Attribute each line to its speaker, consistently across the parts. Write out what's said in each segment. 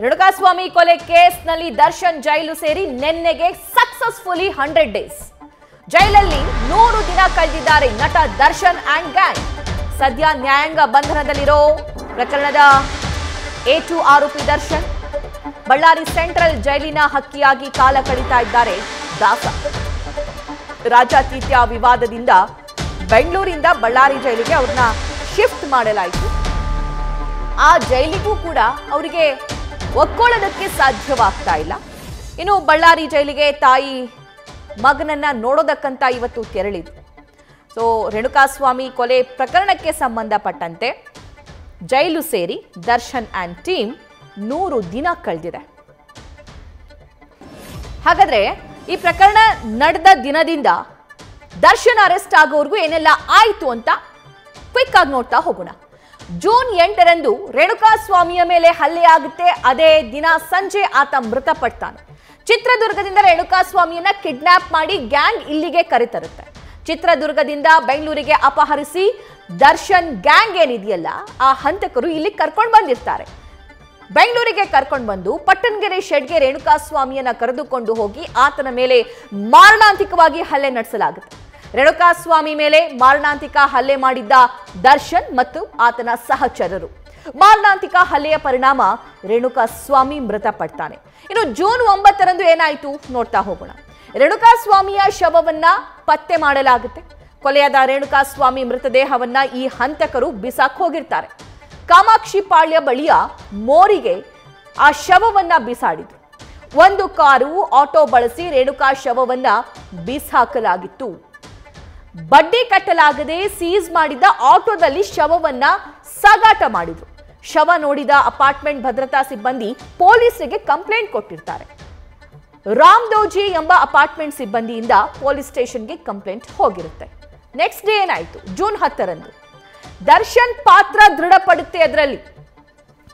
Speaker 1: ರೇಣುಕಾಸ್ವಾಮಿ ಕೊಲೆ ಕೇಸ್ನಲ್ಲಿ ದರ್ಶನ್ ಜೈಲು ಸೇರಿ ನಿನ್ನೆಗೆ ಸಕ್ಸಸ್ಫುಲಿ 100 ಡೇಸ್. ಜೈಲಲ್ಲಿ 100 ದಿನ ಕಳೆದಿದ್ದಾರೆ ನಟ ದರ್ಶನ್ ಅಂಡ್ ಗ್ಯಾಂಗ್. ಸದ್ಯ ನ್ಯಾಯಾಂಗ ಬಂಧನದಲ್ಲಿರೋ ಪ್ರಕರಣದ A2 ಆರೋಪಿ ದರ್ಶನ್ ಬಳ್ಳಾರಿ ಸೆಂಟ್ರಲ್ ಜೈಲಿನ ಹಕ್ಕಿಯಾಗಿ ಕಾಲ ಕಳೀತಾ ಇದ್ದಾರೆ ದಾಸ. ರಾಜಾತೀತ ವಿವಾದದಿಂದ ಬೆಂಗಳೂರಿಂದ ಬಳ್ಳಾರಿ ಜೈಲಿಗೆ ಅವ್ರನ್ನ ಶಿಫ್ಟ್ ಮಾಡಲಾಯಿತು. ಆ ಜೈಲಿಗೂ ಕೂಡ ಅವರಿಗೆ ಒಕ್ಕೊಳ್ಳೋದಕ್ಕೆ ಸಾಧ್ಯವಾಗ್ತಾ ಇಲ್ಲ. ಇನ್ನು ಬಳ್ಳಾರಿ ಜೈಲಿಗೆ ತಾಯಿ ಮಗನನ್ನ ನೋಡೋದಕ್ಕಂತ ಇವತ್ತು ತೆರಳಿದ್ರು. ಸೊ ರೇಣುಕಾಸ್ವಾಮಿ ಕೊಲೆ ಪ್ರಕರಣಕ್ಕೆ ಸಂಬಂಧಪಟ್ಟಂತೆ ಜೈಲು ಸೇರಿ ದರ್ಶನ್ ಅಂಡ್ ಟೀಮ್ 100 ದಿನ ಕಳೆದಿದೆ. ಹಾಗಾದ್ರೆ ಈ ಪ್ರಕರಣ ನಡೆದ ದಿನದಿಂದ ದರ್ಶನ್ ಅರೆಸ್ಟ್ ಆಗೋವರೆಗೂ ಏನೆಲ್ಲ ಆಯ್ತು ಅಂತ ಕ್ವಿಕ್ ಆಗಿ ನೋಡ್ತಾ ಹೋಗೋಣ. ಜೂನ್ 8ರಂದು ರೇಣುಕಾಸ್ವಾಮಿಯ ಮೇಲೆ ಹಲ್ಲೆ ಆಗುತ್ತೆ. ಅದೇ ದಿನ ಸಂಜೆ ಆತ ಮೃತಪಡ್ತಾನೆ. ಚಿತ್ರದುರ್ಗದಿಂದ ರೇಣುಕಾಸ್ವಾಮಿಯನ್ನ ಕಿಡ್ನಾಪ್ ಮಾಡಿ ಗ್ಯಾಂಗ್ ಇಲ್ಲಿಗೆ ಕರೆತರುತ್ತೆ. ಚಿತ್ರದುರ್ಗದಿಂದ ಬೆಂಗಳೂರಿಗೆ ಅಪಹರಿಸಿ ದರ್ಶನ್ ಗ್ಯಾಂಗ್ ಏನಿದೆಯಲ್ಲ ಆ ಹಂತಕರು ಇಲ್ಲಿ ಕರ್ಕೊಂಡು ಬಂದಿರ್ತಾರೆ. ಬೆಂಗಳೂರಿಗೆ ಕರ್ಕೊಂಡು ಬಂದು ಪಟ್ಟಣಗೆರೆ ಶೆಡ್ಗೆ ರೇಣುಕಾಸ್ವಾಮಿಯನ್ನ ಕರೆದುಕೊಂಡು ಹೋಗಿ ಆತನ ಮೇಲೆ ಮಾರಣಾಂತಿಕವಾಗಿ ಹಲ್ಲೆ ನಡೆಸಲಾಗುತ್ತೆ. ರೇಣುಕಾಸ್ವಾಮಿ ಮೇಲೆ ಮಾರಣಾಂತಿಕ ಹಲ್ಲೆ ಮಾಡಿದ್ದ ದರ್ಶನ್ ಮತ್ತು ಆತನ ಸಹಚರರು. ಮಾರಣಾಂತಿಕ ಹಲ್ಲೆಯ ಪರಿಣಾಮ ರೇಣುಕಾಸ್ವಾಮಿ ಮೃತಪಡ್ತಾನೆ. ಇನ್ನು ಜೂನ್ 9ರಂದು ಏನಾಯ್ತು ನೋಡ್ತಾ ಹೋಗೋಣ. ರೇಣುಕಾಸ್ವಾಮಿಯ ಶವವನ್ನ ಪತ್ತೆ ಮಾಡಲಾಗುತ್ತೆ. ಕೊಲೆಯಾದ ರೇಣುಕಾಸ್ವಾಮಿ ಮೃತದೇಹವನ್ನ ಈ ಹಂತಕರು ಬಿಸಾಕ್ ಹೋಗಿರ್ತಾರೆ. ಕಾಮಾಕ್ಷಿ ಪಾಳ್ಯ ಬಳಿಯ ಮೋರಿಗೆ ಆ ಶವವನ್ನ ಬಿಸಾಡಿದ್ರು. ಒಂದು ಕಾರು ಆಟೋ ಬಳಸಿ ರೇಣುಕಾ ಶವವನ್ನ ಬಿಸಾಕಲಾಗಿತ್ತು. ಬಡ್ಡಿ ಕಟ್ಟಲಾಗದೆ ಸೀಸ್ ಮಾಡಿದ್ದ ಆಟೋದಲ್ಲಿ ಶವವನ್ನ ಸಾಗಾಟ ಮಾಡಿದ್ರು. ಶವ ನೋಡಿದ ಅಪಾರ್ಟ್ಮೆಂಟ್ ಭದ್ರತಾ ಸಿಬ್ಬಂದಿ ಪೊಲೀಸರಿಗೆ ಕಂಪ್ಲೇಂಟ್ ಕೊಟ್ಟಿರ್ತಾರೆ. ರಾಮ್ದೋಜಿ ಎಂಬ ಅಪಾರ್ಟ್ಮೆಂಟ್ ಸಿಬ್ಬಂದಿಯಿಂದ ಪೊಲೀಸ್ ಸ್ಟೇಷನ್ಗೆ ಕಂಪ್ಲೇಂಟ್ ಹೋಗಿರುತ್ತೆ. ನೆಕ್ಸ್ಟ್ ಡೇ ಏನಾಯ್ತು? ಜೂನ್ 10ರಂದು ದರ್ಶನ್ ಪಾತ್ರ ದೃಢಪಡುತ್ತೆ. ಅದರಲ್ಲಿ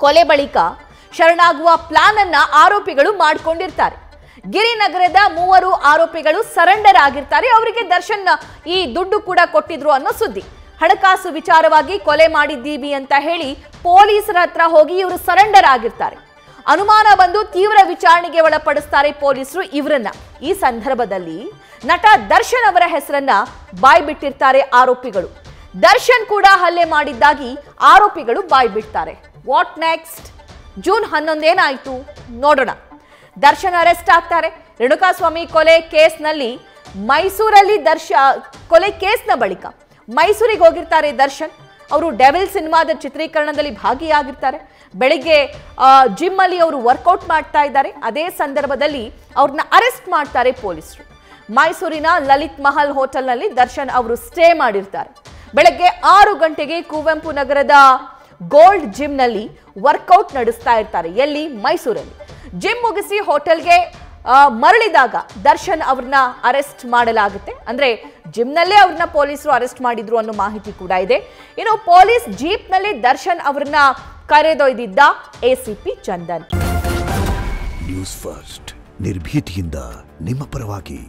Speaker 1: ಕೊಲೆ ಬಳಿಕ ಶರಣಾಗುವ ಪ್ಲಾನ್ ಅನ್ನ ಆರೋಪಿಗಳು ಮಾಡಿಕೊಂಡಿರ್ತಾರೆ. ಗಿರಿನಗರದ 3 ಆರೋಪಿಗಳು ಸರೆಂಡರ್ ಆಗಿರ್ತಾರೆ. ಅವರಿಗೆ ದರ್ಶನ್ ಈ ದುಡ್ಡು ಕೂಡ ಕೊಟ್ಟಿದ್ರು ಅನ್ನೋ ಸುದ್ದಿ. ಹಣಕಾಸು ವಿಚಾರವಾಗಿ ಕೊಲೆ ಮಾಡಿದ್ದೀವಿ ಅಂತ ಹೇಳಿ ಪೊಲೀಸರ ಹತ್ರ ಹೋಗಿ ಇವರು ಸರೆಂಡರ್ ಆಗಿರ್ತಾರೆ. ಅನುಮಾನ ಬಂದು ತೀವ್ರ ವಿಚಾರಣೆಗೆ ಒಳಪಡಿಸ್ತಾರೆ ಪೊಲೀಸರು ಇವರನ್ನ. ಈ ಸಂದರ್ಭದಲ್ಲಿ ನಟ ದರ್ಶನ್ ಅವರ ಹೆಸರನ್ನ ಬಾಯ್ಬಿಟ್ಟಿರ್ತಾರೆ ಆರೋಪಿಗಳು. ದರ್ಶನ್ ಕೂಡ ಹಲ್ಲೆ ಮಾಡಿದ್ದಾಗಿ ಆರೋಪಿಗಳು ಬಾಯ್ಬಿಡ್ತಾರೆ. What next? ಜೂನ್ 11 ಏನಾಯ್ತು ನೋಡೋಣ. ದರ್ಶನ್ ಅರೆಸ್ಟ್ ಆಗ್ತಾರೆ. ರೇಣುಕಾಸ್ವಾಮಿ ಕೊಲೆ ಕೇಸ್ನಲ್ಲಿ ಮೈಸೂರಲ್ಲಿ ಕೊಲೆ ಕೇಸ್ನ ಬಳಿಕ ಮೈಸೂರಿಗೆ ಹೋಗಿರ್ತಾರೆ ದರ್ಶನ್. ಅವರು ಡೆವಿಲ್ ಸಿನಿಮಾದ ಚಿತ್ರೀಕರಣದಲ್ಲಿ ಭಾಗಿಯಾಗಿರ್ತಾರೆ. ಬೆಳಿಗ್ಗೆ ಜಿಮ್ ಅಲ್ಲಿ ಅವರು ವರ್ಕೌಟ್ ಮಾಡ್ತಾ ಇದ್ದಾರೆ. ಅದೇ ಸಂದರ್ಭದಲ್ಲಿ ಅವ್ರನ್ನ ಅರೆಸ್ಟ್ ಮಾಡ್ತಾರೆ ಪೊಲೀಸರು. ಮೈಸೂರಿನ ಲಲಿತ್ ಮಹಲ್ ಹೋಟೆಲ್ನಲ್ಲಿ ದರ್ಶನ್ ಅವರು ಸ್ಟೇ ಮಾಡಿರ್ತಾರೆ. ಬೆಳಗ್ಗೆ 6 ಗಂಟೆಗೆ ಕುವೆಂಪು ನಗರದ ಗೋಲ್ಡ್ ಜಿಮ್ನಲ್ಲಿ ವರ್ಕೌಟ್ ನಡೆಸ್ತಾ ಇರ್ತಾರೆ. ಎಲ್ಲಿ? ಮೈಸೂರಲ್ಲಿ. ಜಿಮ್ ಮುಗಿಸಿ ಹೋಟೆಲ್ಗೆ ಮರಳಿದಾಗ ದರ್ಶನ್ ಅವ್ರನ್ನ ಅರೆಸ್ಟ್ ಮಾಡಲಾಗುತ್ತೆ. ಅಂದ್ರೆ ಜಿಮ್ನಲ್ಲೇ ಅವ್ರನ್ನ ಪೊಲೀಸರು ಅರೆಸ್ಟ್ ಮಾಡಿದ್ರು ಅನ್ನೋ ಮಾಹಿತಿ ಕೂಡ ಇದೆ. ಇನ್ನು ಪೊಲೀಸ್ ಜೀಪ್ನಲ್ಲಿ ದರ್ಶನ್ ಅವ್ರನ್ನ ಕರೆದೊಯ್ದಿದ್ದ ACP ಚಂದನ್.
Speaker 2: ನ್ಯೂಸ್ ಫಸ್ಟ್ ನಿರ್ಭೀತಿಯಿಂದ ನಿಮ್ಮ ಪರವಾಗಿ.